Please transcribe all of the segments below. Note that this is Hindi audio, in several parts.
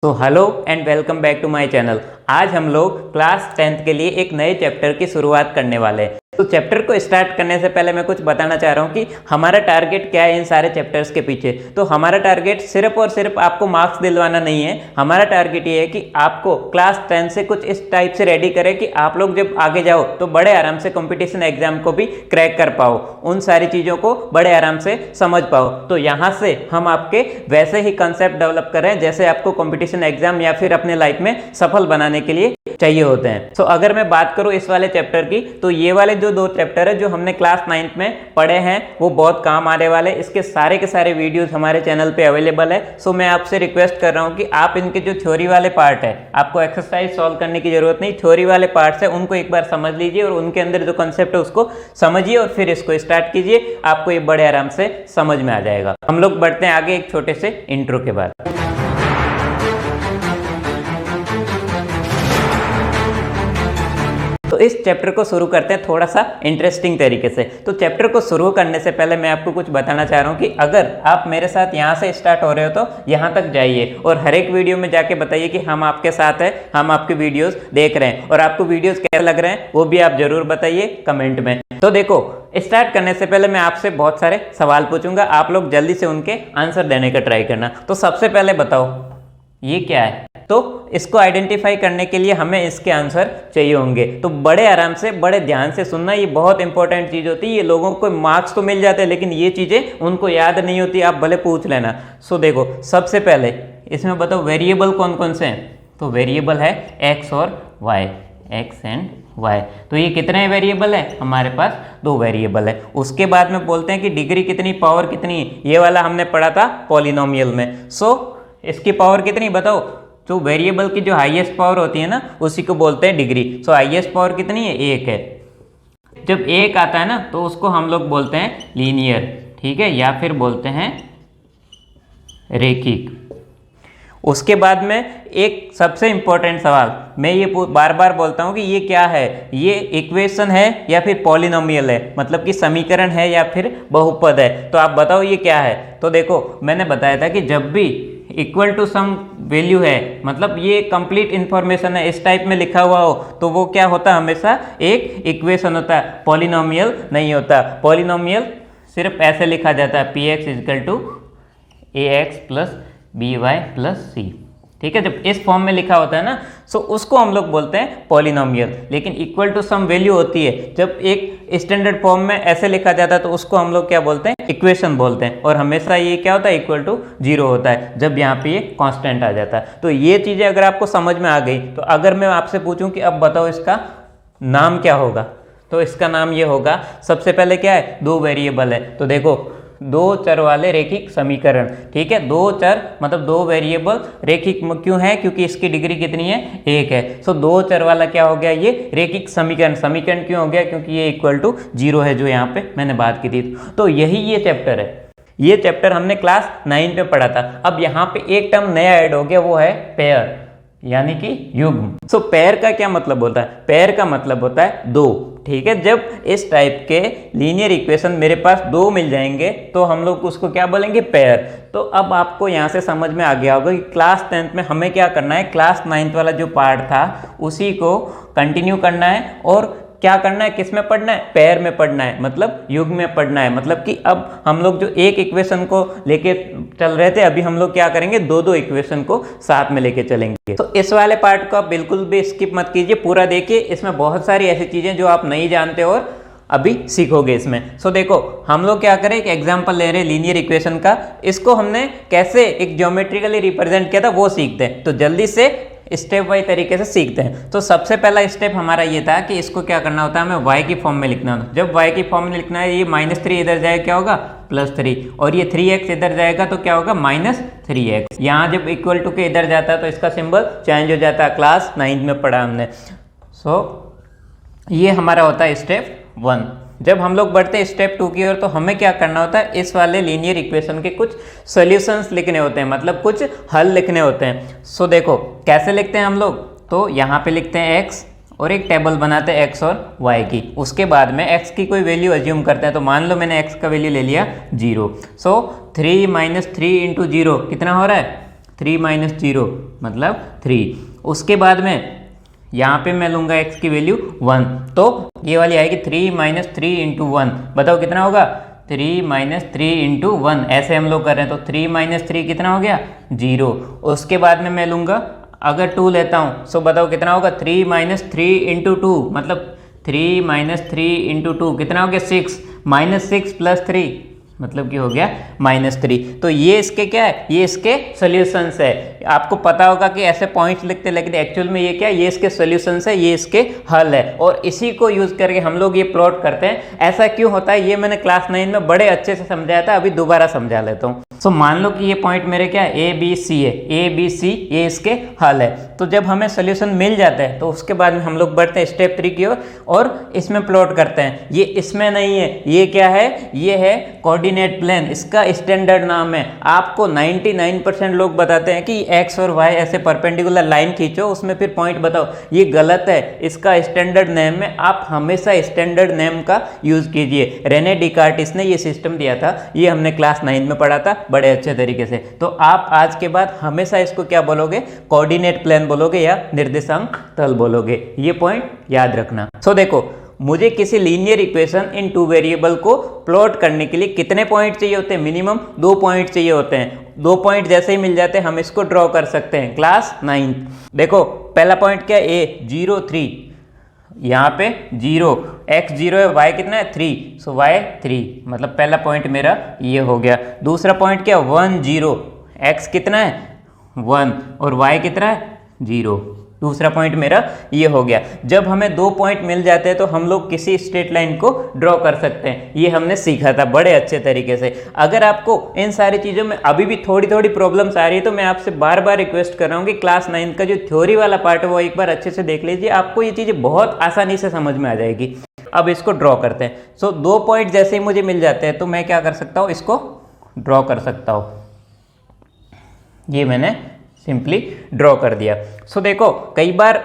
तो hello and welcome back to my channel. आज हम लोग क्लास 10th के लिए एक नए चैप्टर की शुरुआत करने वाले हैं। तो चैप्टर को स्टार्ट करने से पहले मैं कुछ बताना चाह रहा हूँ कि हमारा टारगेट क्या है इन सारे चैप्टर्स के पीछे। तो हमारा टारगेट सिर्फ और सिर्फ आपको मार्क्स दिलवाना नहीं है। हमारा टारगेट ये है कि आपको क्लास 10 से कुछ इस टाइप से रेडी करें कि आप लोग जब आगे जाओ तो बड़े आराम से कंपटीशन एग्जाम को भी क्रैक कर पाओ, उन सारी चीज़ों को बड़े आराम से समझ पाओ। तो यहाँ से हम आपके वैसे ही कंसेप्ट डेवलप कर रहे हैं जैसे आपको कंपटीशन एग्जाम या फिर अपने लाइफ में सफल बनाने के लिए चाहिए होते हैं। तो अगर मैं बात करूं इस वाले चैप्टर की, तो ये वाले जो दो चैप्टर है जो हमने क्लास 9th में पढ़े हैं वो बहुत काम आने वाले। इसके सारे के सारे वीडियोस हमारे चैनल पे अवेलेबल है। सो मैं आपसे रिक्वेस्ट कर रहा हूं कि आप इनके जो थ्योरी वाले पार्ट है, आपको एक्सरसाइज सॉल्व करने की जरूरत नहीं, थ्योरी वाले पार्ट्स है उनको एक बार समझ लीजिए और उनके अंदर जो कंसेप्ट है उसको समझिए और फिर इसको स्टार्ट कीजिए। आपको ये बड़े आराम से समझ में आ जाएगा। हम लोग बढ़ते हैं आगे एक छोटे से इंट्रो के बाद। तो इस चैप्टर को शुरू करते हैं थोड़ा सा इंटरेस्टिंग तरीके से। तो चैप्टर को शुरू करने से पहले मैं आपको कुछ बताना चाह रहा हूँ कि अगर आप मेरे साथ यहाँ से स्टार्ट हो रहे हो तो यहाँ तक जाइए और हर एक वीडियो में जाके बताइए कि हम आपके साथ हैं, हम आपके वीडियोस देख रहे हैं और आपको वीडियोस कैसे लग रहे हैं वो भी आप जरूर बताइए कमेंट में। तो देखो, स्टार्ट करने से पहले मैं आपसे बहुत सारे सवाल पूछूंगा, आप लोग जल्दी से उनके आंसर देने का ट्राई करना। तो सबसे पहले बताओ ये क्या है। तो इसको आइडेंटिफाई करने के लिए हमें इसके आंसर चाहिए होंगे। तो बड़े आराम से बड़े ध्यान से सुनना, ये बहुत इंपॉर्टेंट चीज होती है। ये लोगों को मार्क्स तो मिल जाते हैं लेकिन ये चीजें उनको याद नहीं होती, आप भले पूछ लेना। सो देखो, सबसे पहले इसमें बताओ वेरिएबल कौन कौन से हैं। तो वेरिएबल है एक्स और वाई, एक्स एंड वाई। तो ये कितने वेरिएबल है, हमारे पास दो वेरिएबल है। उसके बाद में बोलते हैं कि डिग्री कितनी, पावर कितनी, ये वाला हमने पढ़ा था पॉलिनोमियल में। सो इसकी पावर कितनी बताओ। तो वेरिएबल की जो हाईएस्ट पावर होती है ना उसी को बोलते हैं डिग्री। सो हाईएस्ट पावर कितनी है, एक है। जब एक आता है ना तो उसको हम लोग बोलते हैं लीनियर, ठीक है, या फिर बोलते हैं रेखिक। उसके बाद में एक सबसे इंपॉर्टेंट सवाल, मैं ये बार बार बोलता हूँ कि ये क्या है, ये इक्वेशन है या फिर पॉलिनोमियल है, मतलब कि समीकरण है या फिर बहुपद है। तो आप बताओ ये क्या है। तो देखो, मैंने बताया था कि जब भी इक्वल टू सम वैल्यू है, मतलब ये कंप्लीट इंफॉर्मेशन है, इस टाइप में लिखा हुआ हो तो वो क्या होता है, हमेशा एक इक्वेशन होता है, पॉलिनोमियल नहीं होता। पॉलिनोमियल सिर्फ ऐसे लिखा जाता है, P X is equal to A X plus B Y plus C, ठीक है। जब इस फॉर्म में लिखा होता है ना सो उसको हम लोग बोलते हैं पॉलिनोमियल। लेकिन इक्वल टू सम वैल्यू होती है, जब एक स्टैंडर्ड फॉर्म में ऐसे लिखा जाता है तो उसको हम लोग क्या बोलते हैं, इक्वेशन बोलते हैं। और हमेशा ये क्या होता है, इक्वल टू 0 होता है जब यहाँ पे ये कांस्टेंट आ जाता है। तो ये चीज़ें अगर आपको समझ में आ गई तो अगर मैं आपसे पूछूं कि अब बताओ इसका नाम क्या होगा, तो इसका नाम ये होगा, सबसे पहले क्या है, दो वेरिएबल है। तो देखो, दो चर वाले रेखिक समीकरण, ठीक है। दो चर मतलब दो वेरिएबल रेखिक क्यों है, क्योंकि इसकी डिग्री कितनी है, एक है। सो दो चर वाला क्या हो गया, ये रेखिक समीकरण। समीकरण क्यों हो गया, क्योंकि ये इक्वल टू 0 है, जो यहाँ पे मैंने बात की थी। तो यही ये चैप्टर है। ये चैप्टर हमने क्लास 9 में पढ़ा था। अब यहाँ पे एक टर्म नया ऐड हो गया, वो है पेयर, यानी कि युग्म। सो पेयर का क्या मतलब होता है, पेयर का मतलब होता है दो, ठीक है। जब इस टाइप के लीनियर इक्वेशन मेरे पास दो मिल जाएंगे तो हम लोग उसको क्या बोलेंगे, पेयर। तो अब आपको यहाँ से समझ में आ गया होगा कि क्लास 10th में हमें क्या करना है, क्लास 9th वाला जो पार्ट था उसी को कंटिन्यू करना है। और क्या करना है, किस में पढ़ना है, पेयर में पढ़ना है, मतलब युग्म में पढ़ना है। मतलब कि अब हम लोग जो एक इक्वेशन को लेके चल रहे थे, अभी हम लोग क्या करेंगे, दो दो इक्वेशन को साथ में लेके चलेंगे। तो इस वाले पार्ट को आप बिल्कुल भी स्किप मत कीजिए, पूरा देखिए। इसमें बहुत सारी ऐसी चीजें जो आप नहीं जानते और अभी सीखोगे इसमें। सो देखो, हम लोग क्या करें, एक एग्जांपल ले रहे हैं लीनियर इक्वेशन का। इसको हमने कैसे एक ज्योमेट्रिकली रिप्रेजेंट किया था वो सीखते हैं। तो जल्दी से स्टेप बाई तरीके से सीखते हैं। तो सबसे पहला स्टेप हमारा ये था कि इसको क्या करना होता है, हमें y की फॉर्म में लिखना होता है। जब y की फॉर्म में लिखना है, ये -3 इधर जाएगा क्या होगा, +3, और ये 3x इधर जाएगा तो क्या होगा, -3x। यहाँ जब इक्वल टू के इधर जाता है तो इसका सिंबल चेंज हो जाता है, क्लास 9 में पढ़ा हमने। सो ये हमारा होता है स्टेप 1। जब हम लोग बढ़ते हैं स्टेप 2 की ओर तो हमें क्या करना होता है, इस वाले लीनियर इक्वेशन के कुछ सॉल्यूशंस लिखने होते हैं, मतलब कुछ हल लिखने होते हैं। सो देखो कैसे लिखते हैं हम लोग। तो यहाँ पे लिखते हैं x और एक टेबल बनाते हैं x और y की। उसके बाद में x की कोई वैल्यू अज्यूम करते हैं। तो मान लो मैंने x का वैल्यू ले लिया 0। सो 3 - 3 × 0 कितना हो रहा है, 3 माइनस 0 मतलब 3। उसके बाद में यहाँ पे मैं लूँगा x की वैल्यू 1, तो ये वाली आएगी 3 माइनस 3 इंटू 1। बताओ कितना होगा? 3 माइनस 3 इंटू 1, ऐसे हम लोग कर रहे हैं तो 3 माइनस 3 कितना हो गया? 0। उसके बाद में मैं लूँगा अगर 2 लेता हूँ, सो बताओ कितना होगा? 3 माइनस 3 इंटू 2 मतलब 3 माइनस 3 इंटू 2 कितना हो गया? 6, माइनस 6 प्लस 3 मतलब कि हो गया -3। तो ये इसके क्या है? ये इसके सॉल्यूशंस है। आपको पता होगा कि ऐसे पॉइंट्स लिखते, लेकिन एक्चुअल में ये क्या है? ये इसके सॉल्यूशंस है, ये इसके हल है, और इसी को यूज करके हम लोग ये प्लॉट करते हैं। ऐसा क्यों होता है ये मैंने क्लास 9 में बड़े अच्छे से समझाया था, अभी दोबारा समझा लेता हूँ। सो मान लो कि ये पॉइंट मेरे क्या है? ए बी सी है, ए बी सी ये इसके हल है। तो जब हमें सोल्यूशन मिल जाता है तो उसके बाद में हम लोग बढ़ते हैं स्टेप 3 की ओर और इसमें प्लॉट करते हैं। ये इसमें नहीं है, ये क्या है? ये है कोऑर्डिनेट प्लेन, इसका स्टैंडर्ड नाम है। आपको 99% लोग बताते हैं कि एक्स और वाई ऐसे परपेंडिकुलर लाइन खींचो, उसमें फिर पॉइंट बताओ। ये गलत है। इसका स्टैंडर्ड नेम है, आप हमेशा स्टैंडर्ड नेम का यूज कीजिए। रेने डिकार्टिस ने ये सिस्टम दिया था, ये हमने क्लास 9 में पढ़ा था बड़े अच्छे तरीके से। तो आप आज के बाद हमेशा इसको क्या बोलोगे? कोऑर्डिनेट प्लेन बोलोगे या निर्देशांक तल बोलोगे। ये पॉइंट याद रखना। सो देखो, मुझे किसी लीनियर इक्वेशन इन 2 वेरिएबल को प्लॉट करने के लिए कितने पॉइंट चाहिए होते हैं? मिनिमम 2 पॉइंट चाहिए होते हैं। 2 पॉइंट जैसे ही मिल जाते हैं हम इसको ड्रॉ कर सकते हैं। क्लास 9 देखो, पहला पॉइंट क्या है? A 0 3, यहाँ पे 0, x 0 है, y कितना है? 3, सो y 3 मतलब पहला पॉइंट मेरा ये हो गया। दूसरा पॉइंट क्या? 1 0, x कितना है? 1 और y कितना है? 0। दूसरा पॉइंट मेरा ये हो गया। जब हमें 2 पॉइंट मिल जाते हैं तो हम लोग किसी स्ट्रेट लाइन को ड्रॉ कर सकते हैं। ये हमने सीखा था बड़े अच्छे तरीके से। अगर आपको इन सारी चीज़ों में अभी भी थोड़ी थोड़ी प्रॉब्लम्स आ रही है तो मैं आपसे बार बार रिक्वेस्ट कर रहा हूँ कि क्लास 9 का जो थ्योरी वाला पार्ट है वो एक बार अच्छे से देख लीजिए, आपको ये चीज़ें बहुत आसानी से समझ में आ जाएगी। अब इसको ड्रॉ करते हैं। सो 2 पॉइंट जैसे ही मुझे मिल जाते हैं तो मैं क्या कर सकता हूँ? इसको ड्रॉ कर सकता हूँ। ये मैंने सिंपली ड्रॉ कर दिया। सो देखो, कई बार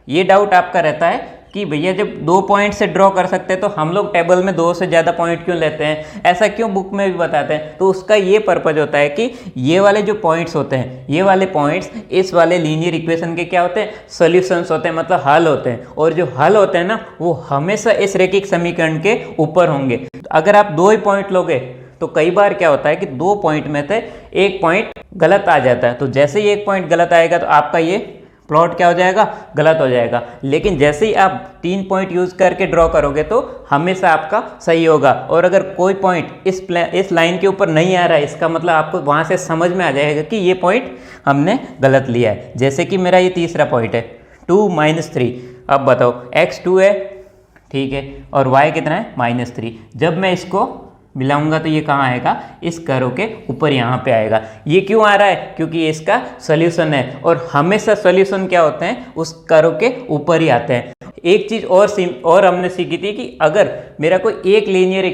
ये डाउट आपका रहता है कि भैया जब 2 पॉइंट से ड्रॉ कर सकते हैं तो हम लोग टेबल में 2 से ज़्यादा पॉइंट क्यों लेते हैं? ऐसा क्यों बुक में भी बताते हैं? तो उसका ये पर्पज होता है कि ये वाले जो पॉइंट्स होते हैं, ये वाले पॉइंट्स इस वाले लीनियर इक्वेशन के क्या होते हैं? सॉल्यूशंस होते हैं, मतलब हल होते हैं। और जो हल होते हैं ना, वो हमेशा इस रैखिक समीकरण के ऊपर होंगे। अगर आप 2 ही पॉइंट लोगे तो कई बार क्या होता है कि 2 पॉइंट में से एक पॉइंट गलत आ जाता है। तो जैसे ही एक पॉइंट गलत आएगा तो आपका ये प्लॉट क्या हो जाएगा? गलत हो जाएगा। लेकिन जैसे ही आप 3 पॉइंट यूज करके ड्रॉ करोगे तो हमेशा आपका सही होगा। और अगर कोई पॉइंट इस लाइन के ऊपर नहीं आ रहा है, इसका मतलब आपको वहां से समझ में आ जाएगा कि ये पॉइंट हमने गलत लिया है। जैसे कि मेरा ये तीसरा पॉइंट है 2 माइनस 3। अब बताओ, x 2 है, ठीक है, और y कितना है? -3। जब मैं इसको मिलाऊंगा तो ये कहाँ आएगा? इस कर्व के ऊपर यहाँ पे आएगा। ये क्यों आ रहा है? क्योंकि ये इसका सॉल्यूशन है, और हमेशा सॉल्यूशन क्या होते हैं? उस कर्व के ऊपर ही आते हैं। एक चीज़ और हमने सीखी थी कि अगर मेरा कोई एक लीनियर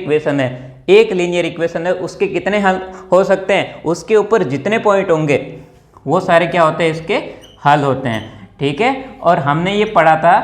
इक्वेशन है, उसके कितने हल हो सकते हैं? उसके ऊपर जितने पॉइंट होंगे वो सारे क्या होते हैं? इसके हल होते हैं, ठीक है। और हमने ये पढ़ा था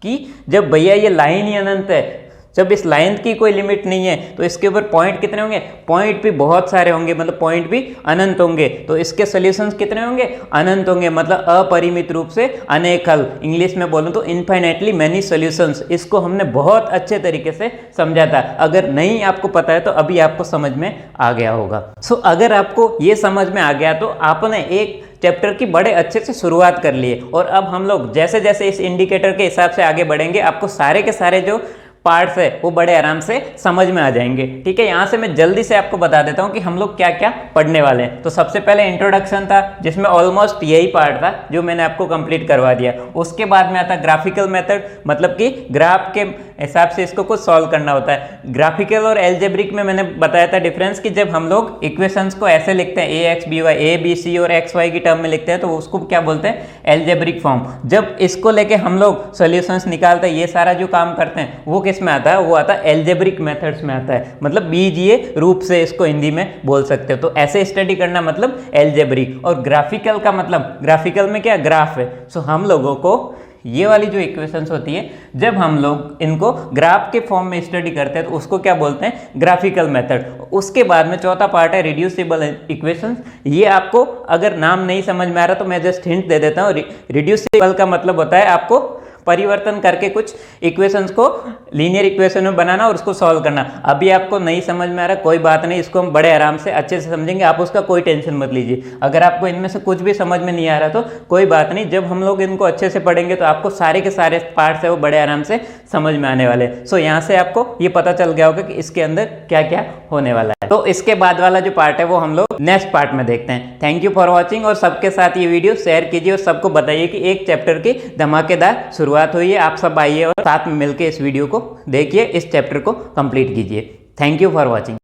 कि जब भैया ये लाइन ही अनंत है, जब इस लाइन की कोई लिमिट नहीं है तो इसके ऊपर पॉइंट कितने होंगे? पॉइंट भी बहुत सारे होंगे, मतलब पॉइंट भी अनंत होंगे। तो इसके सॉल्यूशंस कितने होंगे? अनंत होंगे, मतलब अपरिमित रूप से अनेक हल। इंग्लिश में बोलूं तो इनफाइनाइटली मैनी सॉल्यूशंस। इसको हमने बहुत अच्छे तरीके से समझा था। अगर नहीं आपको पता है तो अभी आपको समझ में आ गया होगा। सो अगर आपको ये समझ में आ गया तो आपने एक चैप्टर की बड़े अच्छे से शुरुआत कर लिए। और अब हम लोग जैसे जैसे इस इंडिकेटर के हिसाब से आगे बढ़ेंगे, आपको सारे के सारे जो पार्ट्स है वो बड़े आराम से समझ में आ जाएंगे, ठीक है। यहाँ से मैं जल्दी से आपको बता देता हूँ कि हम लोग क्या क्या पढ़ने वाले हैं। तो सबसे पहले इंट्रोडक्शन था, जिसमें ऑलमोस्ट यही पार्ट था जो मैंने आपको कंप्लीट करवा दिया। उसके बाद में आता ग्राफिकल मेथड, मतलब कि ग्राफ के हिसाब से इसको कुछ सॉल्व करना होता है। ग्राफिकल और एल्जेब्रिक में मैंने बताया था डिफरेंस, कि जब हम लोग इक्वेशंस को ऐसे लिखते हैं A X B Y, A B C और एक्स वाई की टर्म में लिखते हैं तो उसको क्या बोलते हैं? Algebraic form. जब इसको लेके हम लोग सॉल्यूशंस निकालते हैं, ये सारा जो काम करते हैं वो किस में आता है? वो आता है एल्जेब्रिक मेथड्स में आता है, मतलब बीजीय रूप से इसको हिंदी में बोल सकते हो। तो ऐसे स्टडी करना मतलब एल्जेब्रिक। और ग्राफिकल का मतलब, ग्राफिकल में क्या? ग्राफ है। सो हम लोगों को ये वाली जो इक्वेशंस होती है, जब हम लोग इनको ग्राफ के फॉर्म में स्टडी करते हैं तो उसको क्या बोलते हैं, ग्राफिकल मेथड। उसके बाद में चौथा पार्ट है रिड्यूसिबल इक्वेशंस। ये आपको अगर नाम नहीं समझ में आ रहा तो मैं जस्ट हिंट दे देता हूँ। रिड्यूसिबल का मतलब होता है आपको परिवर्तन करके कुछ इक्वेशंस को लीनियर इक्वेशन में बनाना और उसको सॉल्व करना। अभी आपको नहीं समझ में आ रहा, कोई बात नहीं, इसको हम बड़े आराम से अच्छे से समझेंगे, आप उसका कोई टेंशन मत लीजिए। अगर आपको इनमें से कुछ भी समझ में नहीं आ रहा तो कोई बात नहीं, जब हम लोग इनको अच्छे से पढ़ेंगे तो आपको सारे के सारे पार्ट्स है वो बड़े आराम से समझ में आने वाले। सो यहाँ से आपको ये पता चल गया होगा कि इसके अंदर क्या क्या होने वाला है। तो इसके बाद वाला जो पार्ट है वो हम लोग नेक्स्ट पार्ट में देखते हैं। थैंक यू फॉर वॉचिंग, और सबके साथ ये वीडियो शेयर कीजिए और सबको बताइए कि एक चैप्टर की धमाकेदार शुरुआत हुई है। आप सब आइए और साथ में मिलकर इस वीडियो को देखिए, इस चैप्टर को कंप्लीट कीजिए। Thank you for watching.